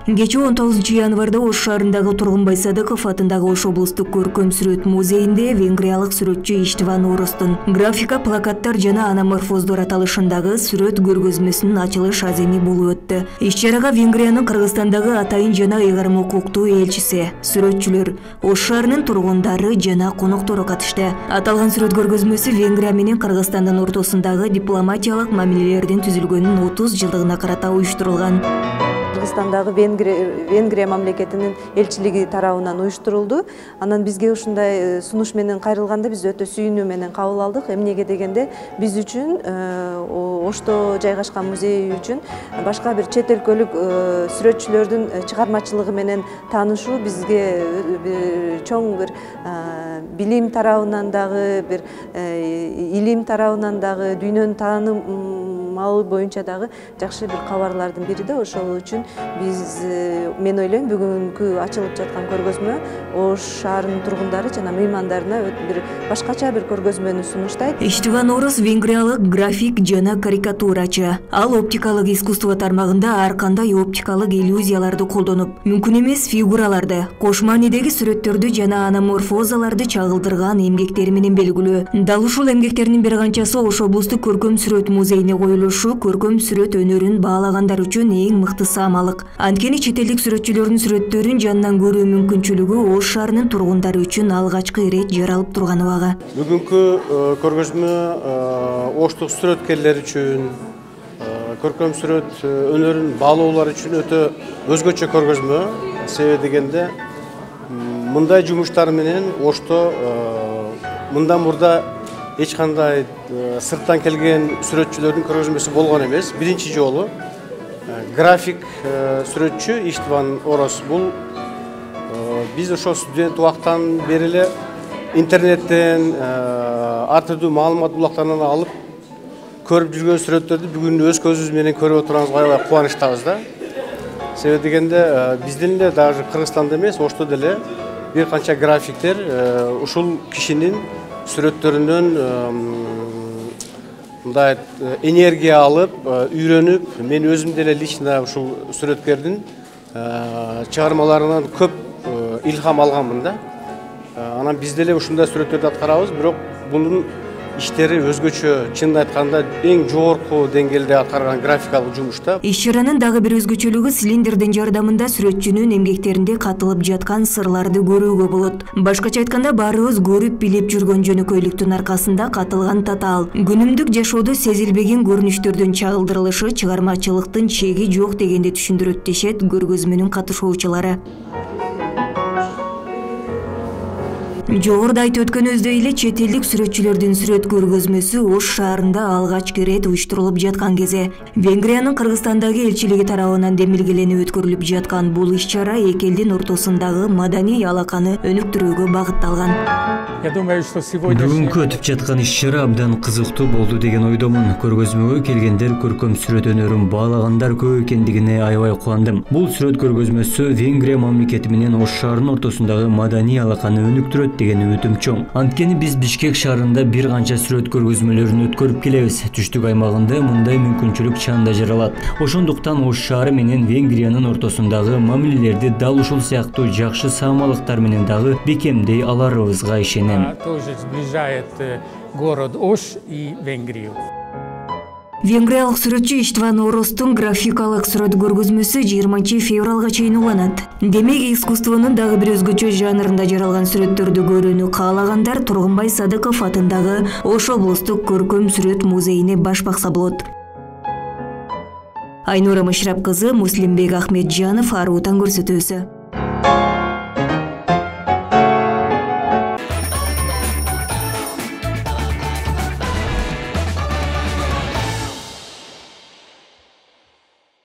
Кечээ 19 январда Ош шаарындагы Тургунбай Садыков атындагы Ош облустук көркөм сүрөт музейинде венгриялык сүрөтчү Иштван Оростун графика, плакаттар жана анаморфоздор аталышындагы сүрөт көргөзмөсүнүн ачылыш аземи болуп өттү. Иш-чарага Венгриянын Кыргызстандагы атайын жана ыйгарым укуктуу элчиси, сүрөтчүлөр, Ош шаарынын тургундары жана коноктору катышты. Аталган сүрөт көргөзмөсү Венгрия менен Кыргызстандын ортосундагы дипломатиялык мамилелердин түзүлгөнүнүн 30 жылдыгына карата уюштурулган. Кыргызстандагы Венгрия мамлекетинин элчилиги тарабынан уюштурулду. Анан бизге ушундай сунуш менен кайрылганда биз өтө сүйүнүү менен кабыл алдык. Эмнеге дегенде биз үчүн Ошто жайгашкан музей үчүн башка бир чет өлкөлүк сүрөтчүлөрдүн чыгармачылыгы менен таанышуу бизге чоң бир билим тарабынан дагы, бир илим тарабынан дагы, дүйнөнү таанымал боюнча дагы жакшы бир кабарлардын бири да. Ошол үчүн мен ойлойм бүгүнкү ачылып жаткан көргөзмө Ош шаарынын тургундары жана меймандарына бир башкача бир көргөзмөнү сунуштайт. Иштван Орос венгриялык график жана карикатурачы. Ал оптикалык искусство тармагында ар кандай оптикалык иллюзияларды колдонуп, мүмкүн эмес фигураларды, кош маанидеги сүрөттөрдү жана анаморфозаларды чагылдырган эмгектери менен белгилүү. Дал ушул эмгектердин бир канчасы Ош облустук көркөм сүрөт музейине коюлушу көркөм сүрөт өнөрүн баалагандар үчүн эң мыкты саамалык. Анткени чет элдик сүрөтчүлөрдүн сүрөттөрүн жанынан көрүү мүмкүнчүлүгү Ош шаарынын тургундары үчүн алгачкы ирет жаралып турган убагы. Бүгүнкү көргөзмө Оштук сүрөткерлер үчүн, көркөм сүрөт өнөрүн баалоолор үчүн өтө өзгөчө көргөзмө. Себеби дегенде мындай жумуштар менен Ошто мындан мурда эч кандай сырттан келген сүрөтчүлөрдүн көргөзмөсү болгон эмес. Биринчи жолу график сүрөтчү Иштван Орос бул биз ошо студент убактан бери эле интернеттен ар түрдүү маалымат булактарынан алып көрүп жүргөн сүрөттөрдү бүгүн өз көзүбүз менен көрүп отурганыбызга аябай кубанычтабыз да. Себеби дегенде биздин эле даже Кыргызстанда эмес, Ошто деле бир канча графиктер ушул кишинин сүрөттөрүнөн мындай энергия алып, үйрөнүп, мен өзүм деле лично ушул сүрөткердин чыгармаларынан көп илхам алганмын да. Анан биз деле ушундай сүрөттөрдү аткарабыз, бирок бунун иштери өзгөчө, чынын айтканда эң жогорку деңгээлде аткарган графикалык жумуш да. Иш-чаранын дагы бир өзгөчөлүгү цилиндрдин жардамында сүрөтчүнүн эмгектеринде катылып жаткан сырларды көрүүгө болот. Башкача айтканда баарыбыз көрүп билип жүргөн жөнөкөйлүктүн аркасында катылган татаал, күнүмдүк жашоодо сезилбеген көрүнүштөрдүн чагылдырылышы чыгармачылыктын чеги жок дегенди түшүндүрөт дешет көргөзмөнүн катышуучулары. Жогоруда айтып өткөнүбүздөй эле чет элдик сүрөтчүлөрдүн сүрөт көргөзмөсү Ош шаарында алгачкы ирет уюштурулуп жаткан кезде Венгриянын Кыргызстандагы элчилиги тарабынан демилгеленип өткөрүлүп жаткан бул иш-чара эки элдин ортосундагы маданий алаканы өнүктүрүүгө багытталган. Бүгүнкү өтүп жаткан иш-чара абдан кызыктуу болду деген ойдомун. Көргөзмөгө келгендер көркөм сүрөт өнөрүн баалагандар көп экендигине аябай кубандым. Бул сүрөт көргөзмөсү Венгрия мамлекети менен Ош шаарынын ортосундагы маданий алаканы өнүктүрөт деген үмүтүм чоң. Анткени биз Бишкек шаарында бир канча сүрөт көргөзмөлөрүн өткөрүп келебиз. Түштүк аймагында мындай мүмкүнчүлүк чанда жаралат. Ошондуктан Ош шаары менен Венгриянын ортосундагы мамилелерди дал ушул сыяктуу жакшы саамалыктар менен дагы бекемдей аларыбызга ишенем. Тоже сближает город Ош и Венгрию. Венгриялык сүрөтчү Иштван Оростун графикалык сүрөт көргөзмөсү 20 февралга чейин уланат. Демек, искусствонун дагы бир өзгөчө жанрында жаралган сүрөттөрдү көрүүнү каалагандар Тургунбай Садыков атындагы Ош облустук көркөм сүрөт музейине баш бакса болот. Айнура Мышрап кызы, Муслимбек Ахметжанов, Аруу таң көрсөтүүсү.